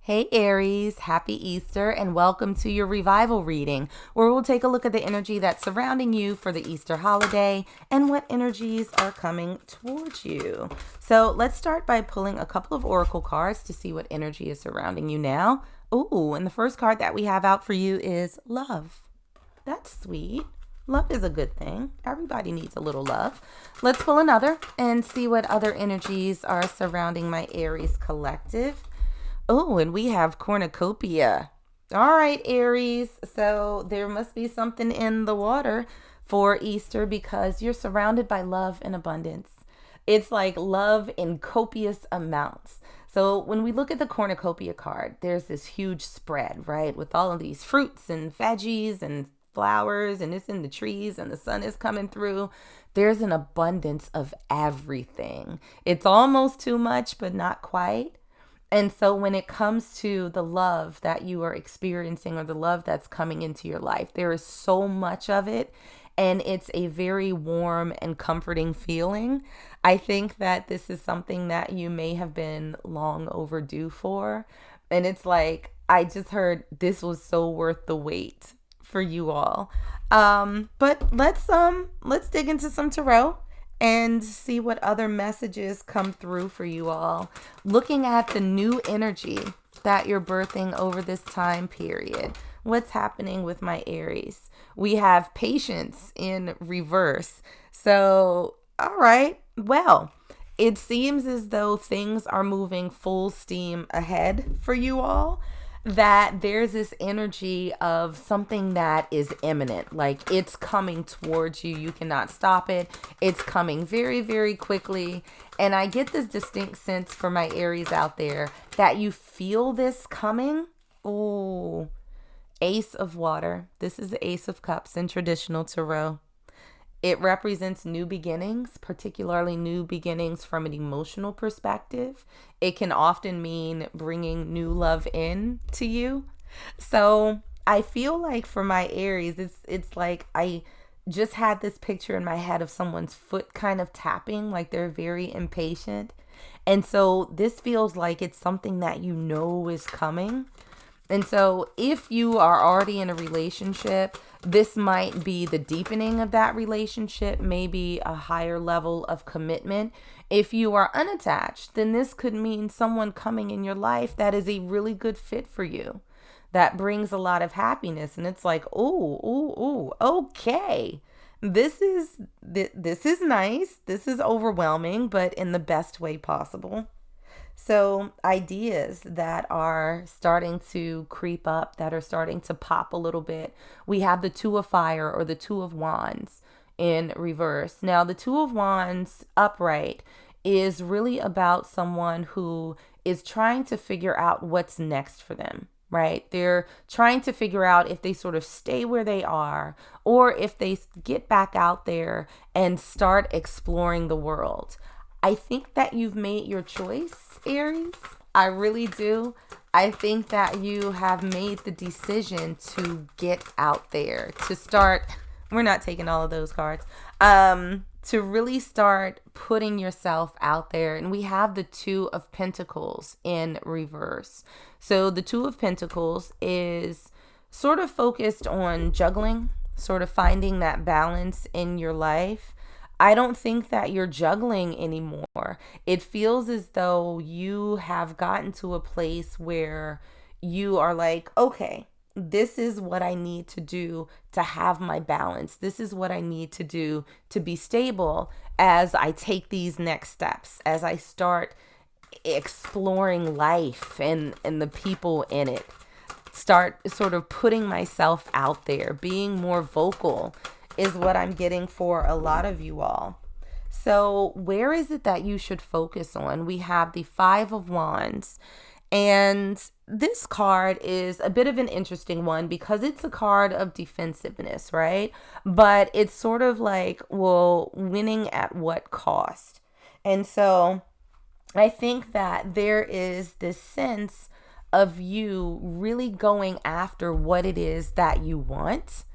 Hey Aries, happy Easter and welcome to your revival reading, where we'll take a look at the energy that's surrounding you for the Easter holiday and what energies are coming towards you. So let's start by pulling a couple of oracle cards to see what energy is surrounding you now. Ooh, and the first card that we have out for you is love. That's sweet. Love is a good thing. Everybody needs a little love. Let's pull another and see what other energies are surrounding my Aries collective. Oh, and we have cornucopia. All right, Aries. So there must be something in the water for Easter because you're surrounded by love and abundance. It's like love in copious amounts. So when we look at the cornucopia card, there's this huge spread, right? With all of these fruits and veggies and flowers, and it's in the trees and the sun is coming through. There's an abundance of everything. It's almost too much, but not quite. And so when it comes to the love that you are experiencing or the love that's coming into your life, there is so much of it. And it's a very warm and comforting feeling. I think that this is something that you may have been long overdue for. And it's like, I just heard this was so worth the wait for you all. But let's dig into some tarot and see what other messages come through for you all. Looking at the new energy that you're birthing over this time period. What's happening with my Aries? We have patience in reverse. So, all right. Well, it seems as though things are moving full steam ahead for you all. That there's this energy of something that is imminent, like it's coming towards you. You cannot stop it. It's coming very, very quickly. And I get this distinct sense for my Aries out there that you feel this coming. Ooh, Ace of Water. This is the Ace of Cups in traditional tarot. It represents new beginnings, particularly new beginnings from an emotional perspective. It can often mean bringing new love in to you. So I feel like for my Aries, it's like I just had this picture in my head of someone's foot kind of tapping, like they're very impatient. And so this feels like it's something that you know is coming. And so if you are already in a relationship, this might be the deepening of that relationship, maybe a higher level of commitment. If you are unattached, then this could mean someone coming in your life that is a really good fit for you, that brings a lot of happiness. And it's like, okay. This is nice. This is overwhelming, but in the best way possible. So ideas that are starting to creep up, that are starting to pop a little bit. We have the Two of Fire or the Two of Wands in reverse. Now, the Two of Wands upright is really about someone who is trying to figure out what's next for them, right? They're trying to figure out if they sort of stay where they are or if they get back out there and start exploring the world. I think that you've made your choice, Aries. I really do. I think that you have made the decision to get out there, to start, we're not taking all of those cards, to really start putting yourself out there. And we have the Two of Pentacles in reverse. So the Two of Pentacles is sort of focused on juggling, sort of finding that balance in your life. I don't think that you're juggling anymore. It feels as though you have gotten to a place where you are like, okay, this is what I need to do to have my balance. This is what I need to do to be stable as I take these next steps, as I start exploring life and the people in it. Start sort of putting myself out there, being more vocal is what I'm getting for a lot of you all. So where is it that you should focus on? We have the Five of Wands. And this card is a bit of an interesting one because it's a card of defensiveness, right? But it's sort of like, well, winning at what cost? And so I think that there is this sense of you really going after what it is that you want.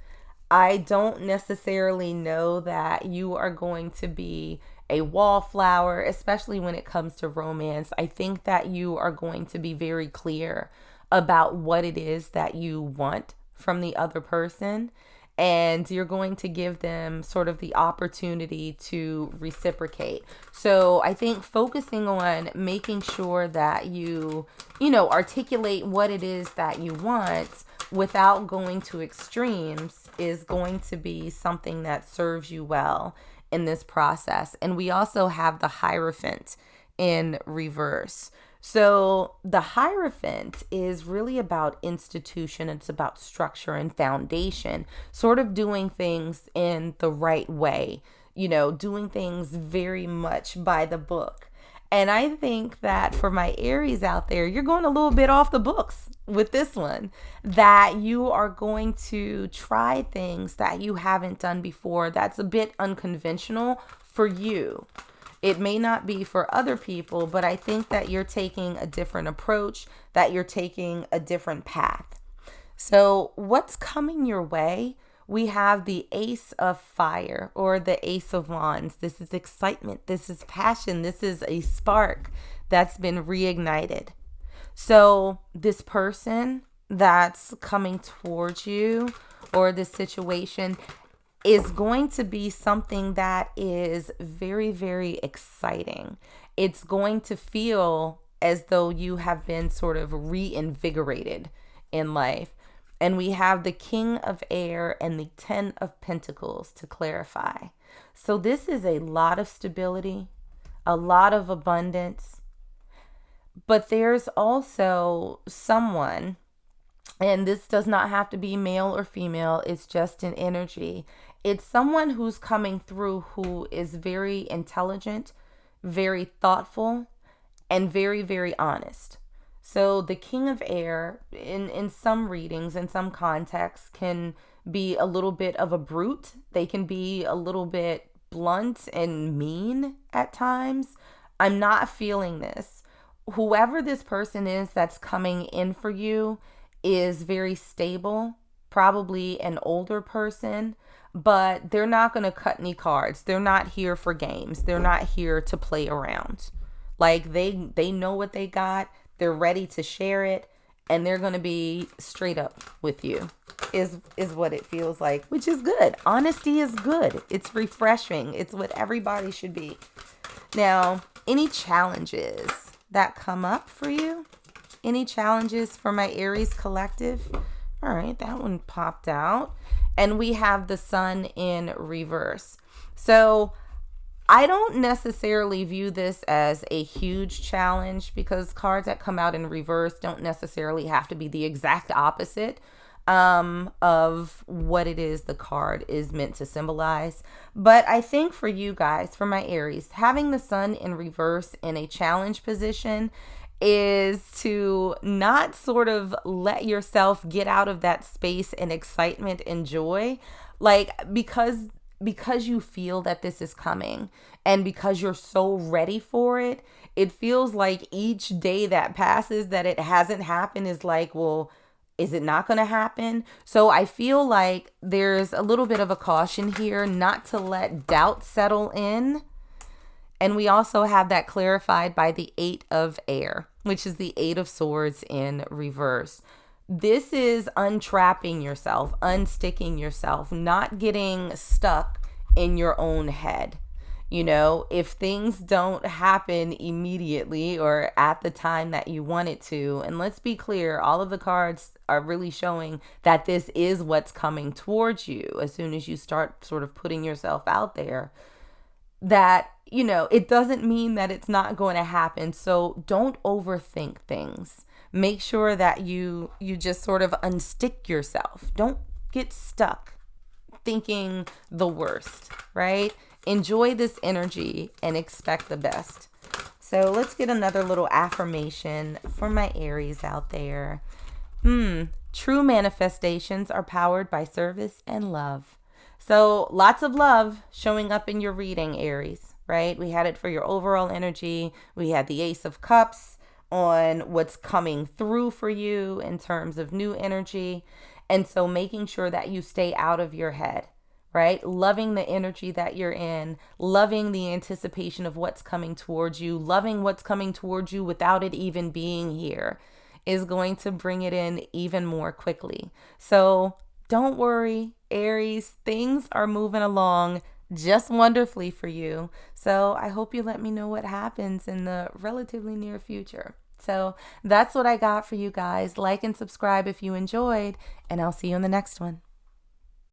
I don't necessarily know that you are going to be a wallflower, especially when it comes to romance. I think that you are going to be very clear about what it is that you want from the other person. And you're going to give them sort of the opportunity to reciprocate. So I think focusing on making sure that articulate what it is that you want without going to extremes is going to be something that serves you well in this process. And we also have the Hierophant in reverse. So the Hierophant is really about institution. It's about structure and foundation, sort of doing things in the right way, doing things very much by the book. And I think that for my Aries out there, you're going a little bit off the books with this one, that you are going to try things that you haven't done before. That's a bit unconventional for you. It may not be for other people, but I think that you're taking a different approach, that you're taking a different path. So what's coming your way? We have the Ace of Fire, or the Ace of Wands. This is excitement. This is passion. This is a spark that's been reignited. So this person that's coming towards you, or this situation, is going to be something that is very, very exciting. It's going to feel as though you have been sort of reinvigorated in life. And we have the King of Air and the 10 of Pentacles to clarify. So this is a lot of stability, a lot of abundance. But there's also someone, and this does not have to be male or female, it's just an energy. It's someone who's coming through who is very intelligent, very thoughtful, and very, very honest. So the King of Air, in some readings, in some contexts, can be a little bit of a brute. They can be a little bit blunt and mean at times. I'm not feeling this. Whoever this person is that's coming in for you is very stable, probably an older person, but they're not going to cut any cards. They're not here for games. They're not here to play around. Like they know what they got. They're ready to share it, and they're going to be straight up with you is what it feels like, which is good. Honesty is good. It's refreshing. It's what everybody should be. Now, any challenges that come up for you? Any challenges for my Aries collective? All right, that one popped out. And we have the Sun in reverse. So I don't necessarily view this as a huge challenge, because cards that come out in reverse don't necessarily have to be the exact opposite of what it is the card is meant to symbolize. But I think for you guys, for my Aries, having the Sun in reverse in a challenge position is to not sort of let yourself get out of that space and excitement and joy, like because you feel that this is coming and because you're so ready for it. It feels like each day that passes that it hasn't happened is like, well, is it not going to happen? So I feel like there's a little bit of a caution here not to let doubt settle in. And we also have that clarified by the 8 of Air, which is the 8 of Swords in reverse. This is untrapping yourself, unsticking yourself, not getting stuck in your own head. You know, if things don't happen immediately or at the time that you want it to, and let's be clear, all of the cards are really showing that this is what's coming towards you as soon as you start sort of putting yourself out there, that, you know, it doesn't mean that it's not going to happen. So don't overthink things. Make sure that you just sort of unstick yourself. Don't get stuck thinking the worst, right? Enjoy this energy and expect the best. So let's get another little affirmation for my Aries out there. True manifestations are powered by service and love. So lots of love showing up in your reading, Aries, right? We had it for your overall energy. We had the Ace of Cups on what's coming through for you in terms of new energy. And so making sure that you stay out of your head, right? Loving the energy that you're in, loving the anticipation of what's coming towards you, loving what's coming towards you without it even being here is going to bring it in even more quickly. So don't worry, Aries, things are moving along just wonderfully for you. So I hope you let me know what happens in the relatively near future. So that's what I got for you guys. Like and subscribe if you enjoyed, and I'll see you in the next one.